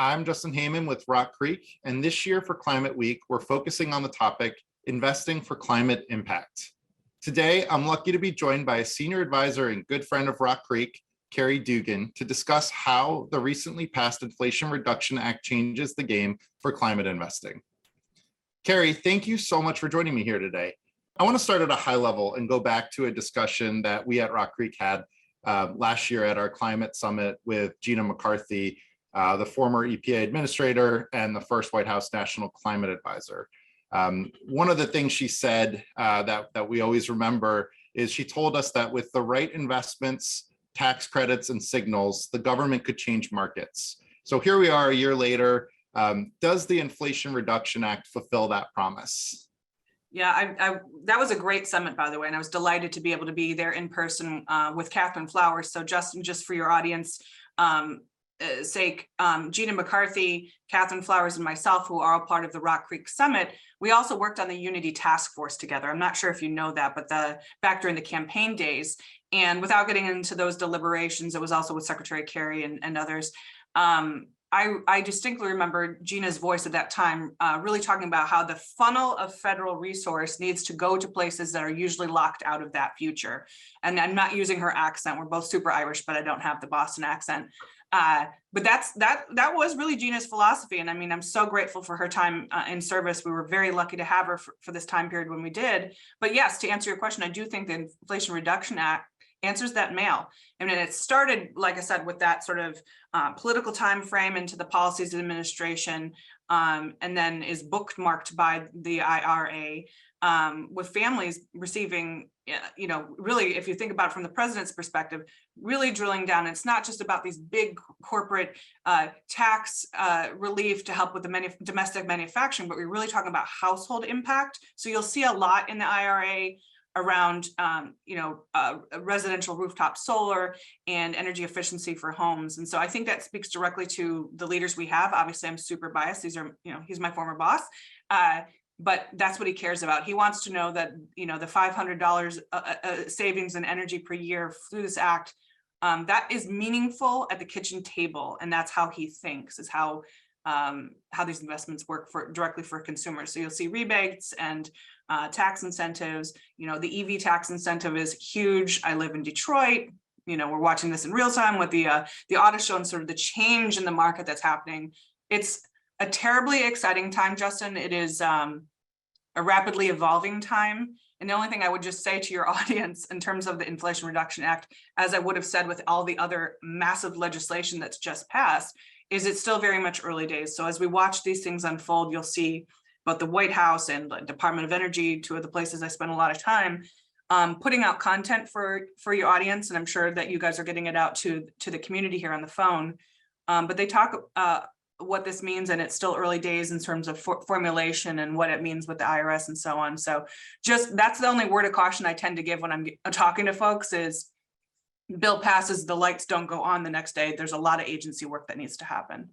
I'm Justin Heyman with RockCreek, and this year for Climate Week, we're focusing on the topic, investing for climate impact. Today, I'm lucky to be joined by a senior advisor and good friend of RockCreek, Kerry Duggan, to discuss how the recently passed Inflation Reduction Act changes the game for climate investing. Kerry, thank you so much for joining me here today. I want to start at a high level and go back to a discussion that we at RockCreek had last year at our climate summit with Gina McCarthy, the former EPA administrator and the first White House National Climate Advisor. One of the things she said that we always remember is she told us that with the right investments, tax credits, and signals, the government could change markets. So here we are a year later. Does the Inflation Reduction Act fulfill that promise? Yeah, that was a great summit, by the way, and I was delighted to be able to be there in person with Catherine Flowers. So Justin, just for your audience sake, Gina McCarthy, Catherine Flowers, and myself, who are all part of the RockCreek Summit, we also worked on the Unity Task Force together. I'm not sure if you know that, but back during the campaign days, and without getting into those deliberations, it was also with Secretary Kerry and others. I distinctly remember Gina's voice at that time, really talking about how the funnel of federal resource needs to go to places that are usually locked out of that future. And I'm not using her accent. We're both super Irish, but I don't have the Boston accent. But that was really Gina's philosophy. And I mean, I'm so grateful for her time in service. We were very lucky to have her for this time period when we did. But yes, to answer your question, I do think the Inflation Reduction Act answers that mail. I mean, it started, like I said, with that sort of political time frame into the policies of the administration, and then is bookmarked by the IRA, with families receiving, really, if you think about it from the president's perspective, really drilling down. It's not just about these big corporate tax relief to help with the domestic manufacturing, but we're really talking about household impact. So you'll see a lot in the IRA around residential rooftop solar and energy efficiency for homes. And so I think that speaks directly to the leaders we have. Obviously, I'm super biased. These are, he's my former boss, but that's what he cares about. He wants to know that, the $500 savings in energy per year through this act, that is meaningful at the kitchen table. And that's how he thinks, is how these investments work directly for consumers. So you'll see rebates and tax incentives. The EV tax incentive is huge. I live in Detroit. We're watching this in real time with the auto show and sort of the change in the market that's happening. It's a terribly exciting time, Justin. It is a rapidly evolving time. And the only thing I would just say to your audience in terms of the Inflation Reduction Act, as I would have said with all the other massive legislation that's just passed, is it's still very much early days. So as we watch these things unfold, you'll see both the White House and the Department of Energy, two of the places I spend a lot of time, putting out content for your audience. And I'm sure that you guys are getting it out to the community here on the phone. But they talk what this means, and it's still early days in terms of formulation and what it means with the IRS and so on. So that's the only word of caution I tend to give when I'm talking to folks is, bill passes, the lights don't go on the next day. There's a lot of agency work that needs to happen.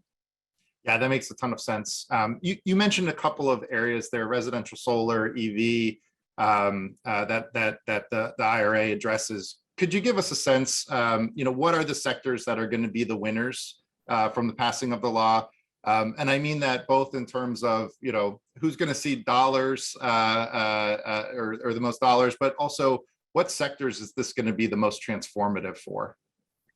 Yeah, that makes a ton of sense. You mentioned a couple of areas there: residential solar, EV, that the IRA addresses. Could you give us a sense? What are the sectors that are going to be the winners from the passing of the law? And I mean that both in terms of who's going to see dollars or the most dollars, but also what sectors is this going to be the most transformative for?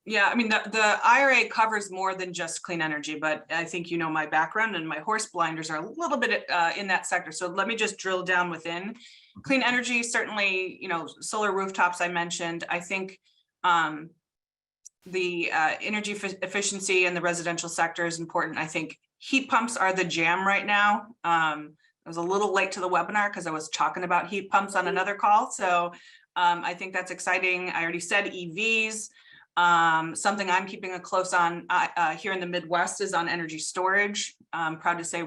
Yeah, I mean, the IRA covers more than just clean energy, but I think my background and my horse blinders are a little bit in that sector. So let me just drill down within clean energy. Certainly, solar rooftops I mentioned. I think the energy efficiency in the residential sector is important. I think heat pumps are the jam right now. I was a little late to the webinar because I was talking about heat pumps on another call. So I think that's exciting. I already said EVs. Something I'm keeping a close on here in the Midwest is on energy storage. I'm proud to say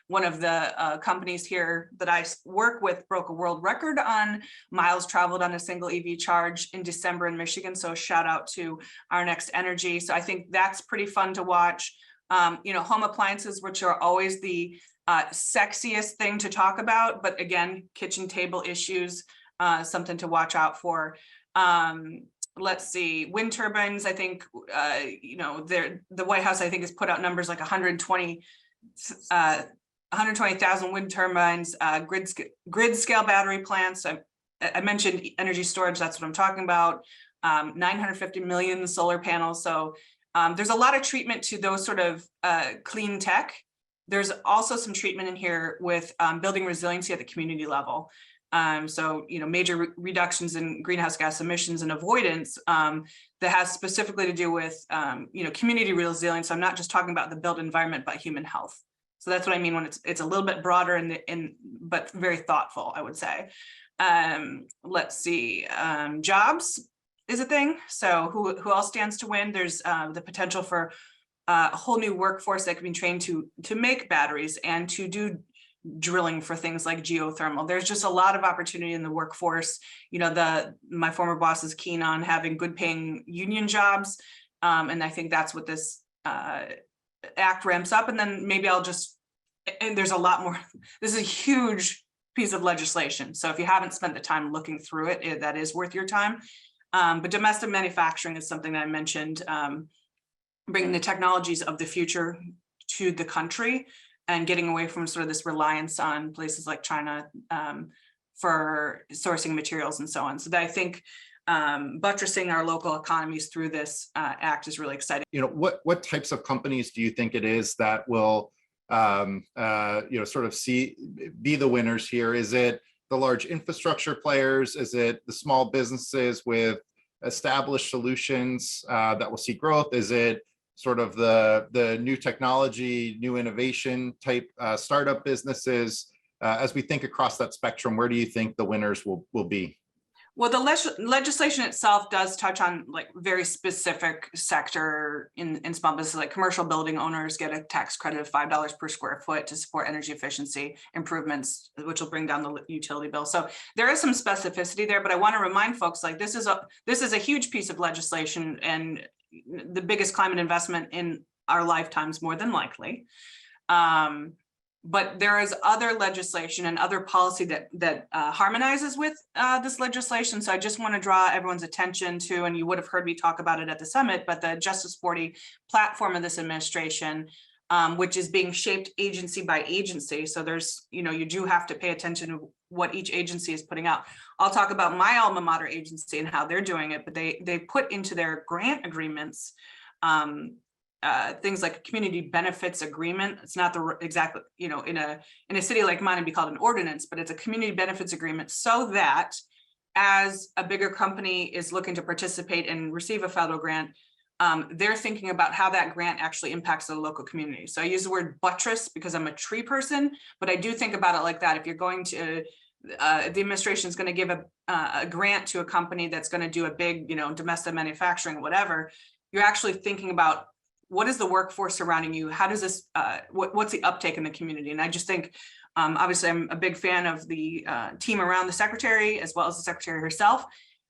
one of the companies here that I work with broke a world record on miles traveled on a single EV charge in December in Michigan. So shout out to Our Next Energy. So I think that's pretty fun to watch. Home appliances, which are always the sexiest thing to talk about, but again, kitchen table issues, something to watch out for. let's see, wind turbines, I think, you know, the White House, I think, has put out numbers like 120,000 wind turbines, grid scale battery plants. I mentioned energy storage, that's what I'm talking about. 950 million solar panels. So there's a lot of treatment to those sort of clean tech. There's also some treatment in here with building resiliency at the community level. So, you know, major reductions in greenhouse gas emissions and avoidance that has specifically to do with, you know, community resilience. So I'm not just talking about the built environment, but human health. So that's what I mean when it's a little bit broader but very thoughtful, I would say. Let's see, jobs is a thing. So who else stands to win? There's the potential for a whole new workforce that can be trained to make batteries and to do drilling for things like geothermal. There's just a lot of opportunity in the workforce. You know, my former boss is keen on having good paying union jobs. And I think that's what this act ramps up. And then maybe and there's a lot more. This is a huge piece of legislation. So if you haven't spent the time looking through it, that is worth your time. But domestic manufacturing is something that I mentioned, bringing the technologies of the future to the country and getting away from sort of this reliance on places like China for sourcing materials and so on. So that I think buttressing our local economies through this act is really exciting. You know, what types of companies do you think it is that will, you know, sort of be the winners here? Is it the large infrastructure players? Is it the small businesses with established solutions that will see growth? Is it sort of the new technology, new innovation type startup businesses? As we think across that spectrum, where do you think the winners will be? Well, the legislation itself does touch on like very specific sector in small business, like commercial building owners get a tax credit of $5 per square foot to support energy efficiency improvements, which will bring down the utility bill. So there is some specificity there, but I want to remind folks, like this is a huge piece of legislation and the biggest climate investment in our lifetimes, more than likely. But there is other legislation and other policy that harmonizes with this legislation. So I just want to draw everyone's attention to, and you would have heard me talk about it at the summit, but the Justice 40 platform of this administration, which is being shaped agency by agency. So there's, you know, you do have to pay attention to what each agency is putting out. I'll talk about my alma mater agency and how they're doing it, but they put into their grant agreements things like a community benefits agreement. It's not the exact, you know, in a city like mine, it'd be called an ordinance, but it's a community benefits agreement so that as a bigger company is looking to participate and receive a federal grant, they're thinking about how that grant actually impacts the local community. So I use the word buttress because I'm a tree person, but I do think about it like that. If you're going to, the administration is going to give a grant to a company that's going to do a big, you know, domestic manufacturing, whatever, you're actually thinking about what is the workforce surrounding you? How does this, what's the uptake in the community? And I just think, obviously, I'm a big fan of the team around the secretary, as well as the secretary herself.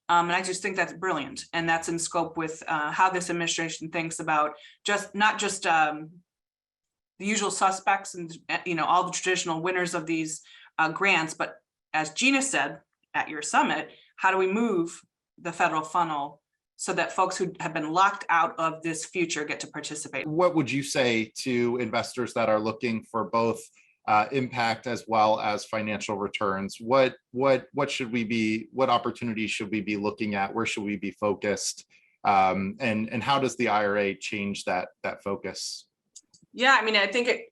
And I just think that's brilliant. And that's in scope with how this administration thinks about not just the usual suspects and, you know, all the traditional winners of these grants, but as Gina said at your summit, how do we move the federal funnel so that folks who have been locked out of this future get to participate? What would you say to investors that are looking for both impact as well as financial returns? What should we be, what opportunities should we be looking at? Where should we be focused? And how does the IRA change that focus? Yeah, I mean, I think it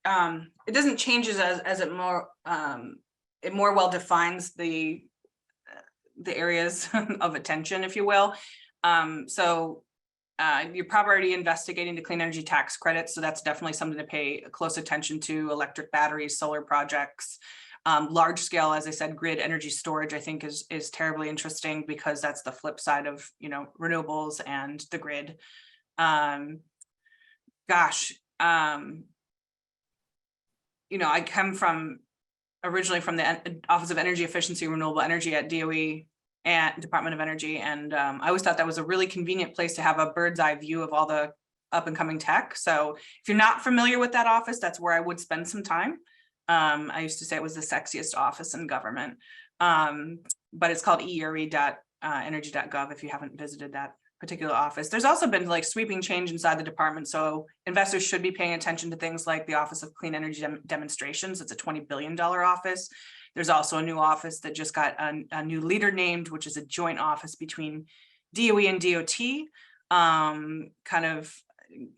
doesn't change as it more well defines the areas of attention, if you will. So you're probably already investigating the clean energy tax credits. So that's definitely something to pay close attention to. Electric batteries, solar projects, large scale, as I said, grid energy storage, I think is terribly interesting because that's the flip side of, you know, renewables and the grid. You know, I come originally from the Office of Energy Efficiency and Renewable Energy at DOE and Department of Energy. And I always thought that was a really convenient place to have a bird's eye view of all the up and coming tech. So if you're not familiar with that office, that's where I would spend some time. I used to say it was the sexiest office in government, but it's called eere.energy.gov if you haven't visited that particular office. There's also been like sweeping change inside the department. So investors should be paying attention to things like the Office of Clean Energy Demonstrations. It's a $20 billion office. There's also a new office that just got a new leader named, which is a joint office between DOE and DOT, kind of,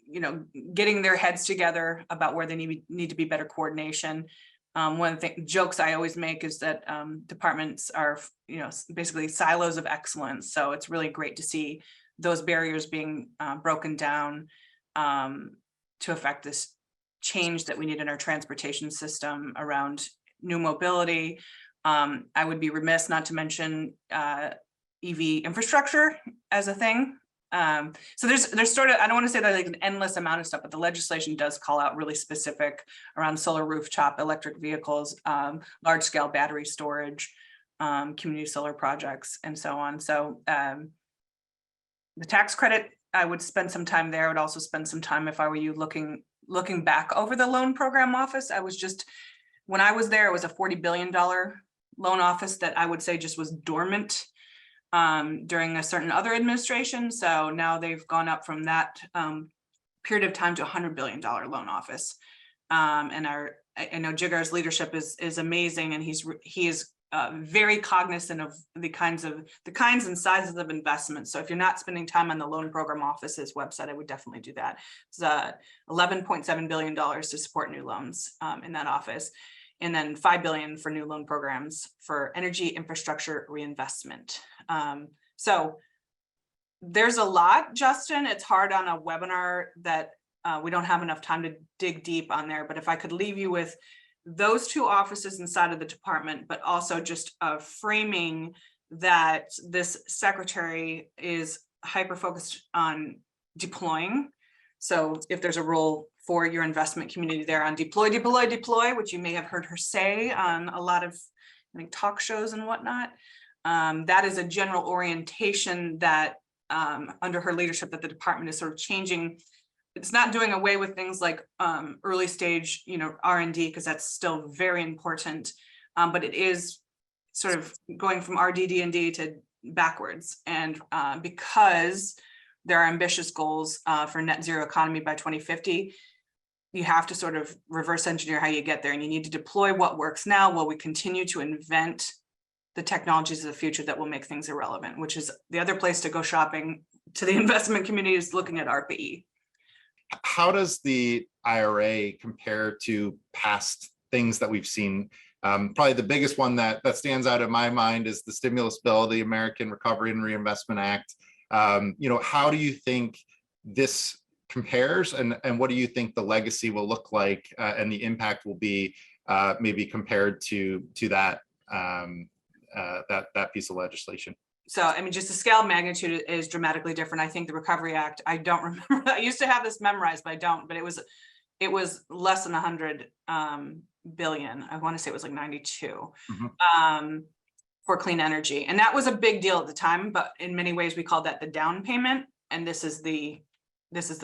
you know, getting their heads together about where they need to be better coordination. One of the jokes I always make is that departments are, you know, basically silos of excellence. So it's really great to see those barriers being broken down to affect this change that we need in our transportation system around new mobility. I would be remiss not to mention EV infrastructure as a thing. So there's sort of, I don't want to say that like an endless amount of stuff, but the legislation does call out really specific around solar rooftop, electric vehicles, large scale battery storage, community solar projects, and so on. So the tax credit, I would spend some time there. I would also spend some time, if I were you, looking back over the loan program office. When I was there, it was a $40 billion loan office that I would say just was dormant during a certain other administration. So now they've gone up from that period of time to $100 billion loan office. And I know Jigar's leadership is amazing, and he is very cognizant of the kinds and sizes of investments. So if you're not spending time on the loan program office's website, I would definitely do that. It's $11.7 billion to support new loans in that office, and then $5 billion for new loan programs for energy infrastructure reinvestment. So there's a lot, Justin. It's hard on a webinar that we don't have enough time to dig deep on there. But if I could leave you with those two offices inside of the department, but also just framing that this secretary is hyper-focused on deploying. So if there's a role for your investment community there on deploy, which you may have heard her say on a lot of, I think, talk shows and whatnot, that is a general orientation that under her leadership that the department is sort of changing. It's not doing away with things like early stage, you know, R&D, because that's still very important, but it is sort of going from RD&D to backwards. And because there are ambitious goals for net zero economy by 2050, you have to sort of reverse engineer how you get there, and you need to deploy what works now while we continue to invent the technologies of the future that will make things irrelevant, which is the other place to go shopping to the investment community is looking at ARPA-E. How does the IRA compare to past things that we've seen? Probably the biggest one that stands out in my mind is the stimulus bill, the American Recovery and Reinvestment Act. You know, how do you think this compares, and what do you think the legacy will look like and the impact will be maybe compared to that that piece of legislation? So, I mean, just the scale of magnitude is dramatically different. I think the Recovery Act, I don't remember. I used to have this memorized, but I don't. But it was less than 100 billion. I want to say it was like 92 for clean energy, and that was a big deal at the time. But in many ways, we called that the down payment, and this is the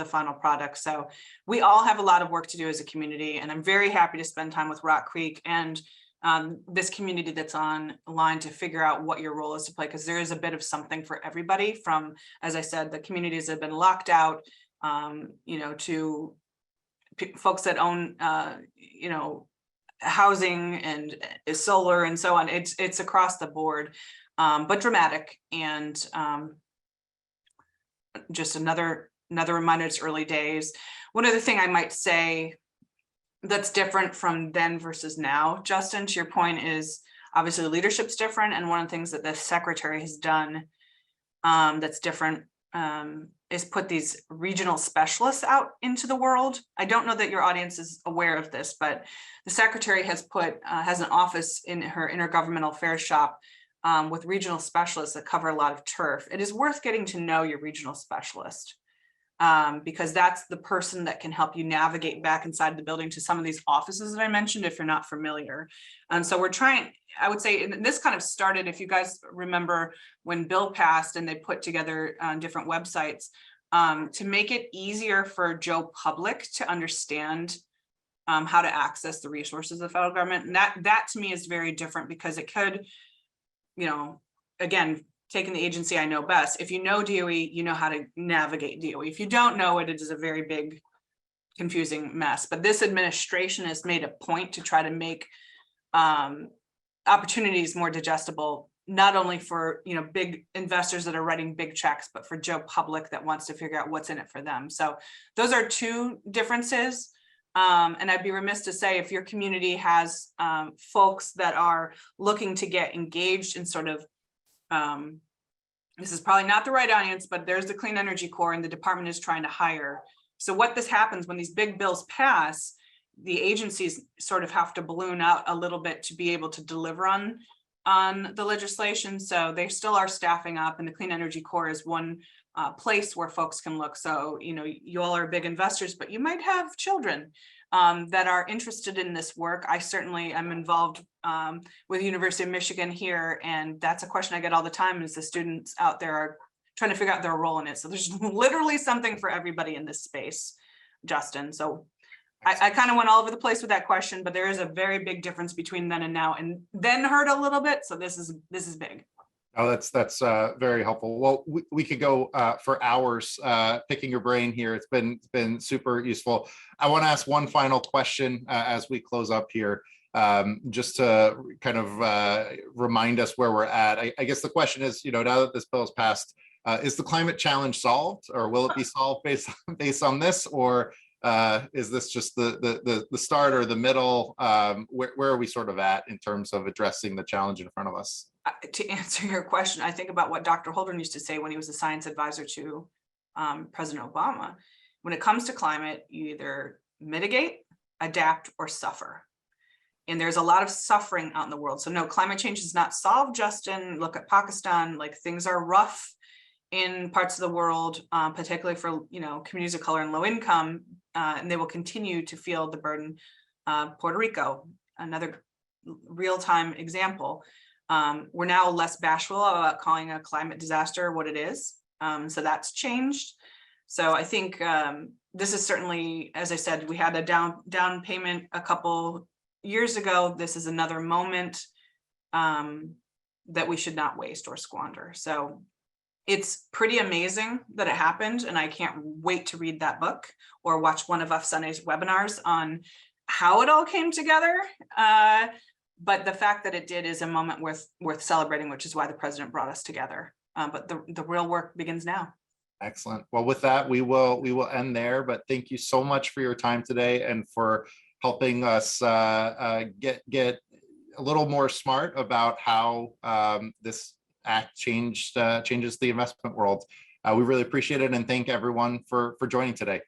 final product. So we all have a lot of work to do as a community, and I'm very happy to spend time with RockCreek and this community that's online to figure out what your role is to play, because there is a bit of something for everybody, from, as I said, the communities that have been locked out, you know, to folks that own, you know, housing and solar and so on. It's across the board, but dramatic, and just another reminder, it's early days. One other thing I might say that's different from then versus now, Justin, to your point, is obviously leadership's different. And one of the things that the secretary has done that's different is put these regional specialists out into the world. I don't know that your audience is aware of this, but the secretary has has an office in her intergovernmental affairs shop with regional specialists that cover a lot of turf. It is worth getting to know your regional specialist. Because that's the person that can help you navigate back inside the building to some of these offices that I mentioned if you're not familiar. And so we're trying, I would say, and this kind of started, if you guys remember when Bill passed and they put together different websites to make it easier for Joe Public to understand how to access the resources of the federal government. And that to me is very different, because it could, you know, again, taking the agency I know best. If you know DOE, you know how to navigate DOE. If you don't know it, it is a very big, confusing mess. But this administration has made a point to try to make opportunities more digestible, not only for big investors that are writing big checks, but for Joe Public that wants to figure out what's in it for them. So those are two differences. And I'd be remiss to say, if your community has folks that are looking to get engaged in sort of, this is probably not the right audience, but there's the Clean Energy Corps and the department is trying to hire. So what this happens when these big bills pass, the agencies sort of have to balloon out a little bit to be able to deliver on the legislation. So they still are staffing up, and the Clean Energy Corps is one place where folks can look. So, you all are big investors, but you might have children that are interested in this work. I certainly am involved with University of Michigan here, and that's a question I get all the time, is the students out there are trying to figure out their role in it. So there's literally something for everybody in this space, Justin. So I kind of went all over the place with that question, but there is a very big difference between then and now, and then heard a little bit. So this is big. Oh, that's very helpful. Well, we could go for hours picking your brain here. It's been super useful. I want to ask one final question as we close up here, just to kind of remind us where we're at. I guess the question is, now that this bill is passed, is the climate challenge solved, or will it be solved based on this, or is this just the start or the middle? Where are we sort of at in terms of addressing the challenge in front of us? To answer your question, I think about what Dr. Holdren used to say when he was a science advisor to President Obama. When it comes to climate, you either mitigate, adapt, or suffer. And there's a lot of suffering out in the world. So no, climate change is not solved, Justin. Look at Pakistan, like things are rough in parts of the world, particularly for communities of color and low income, and they will continue to feel the burden. Puerto Rico, another real-time example. We're now less bashful about calling a climate disaster what it is. So that's changed. So I think this is certainly, as I said, we had a down payment a couple years ago. This is another moment that we should not waste or squander. So it's pretty amazing that it happened, and I can't wait to read that book or watch one of Afsane's webinars on how it all came together. But the fact that it did is a moment worth celebrating, which is why the president brought us together. But the real work begins now. Excellent. Well, with that, we will end there. But thank you so much for your time today and for helping us get a little more smart about how this act changes the investment world. We really appreciate it, and thank everyone for joining today.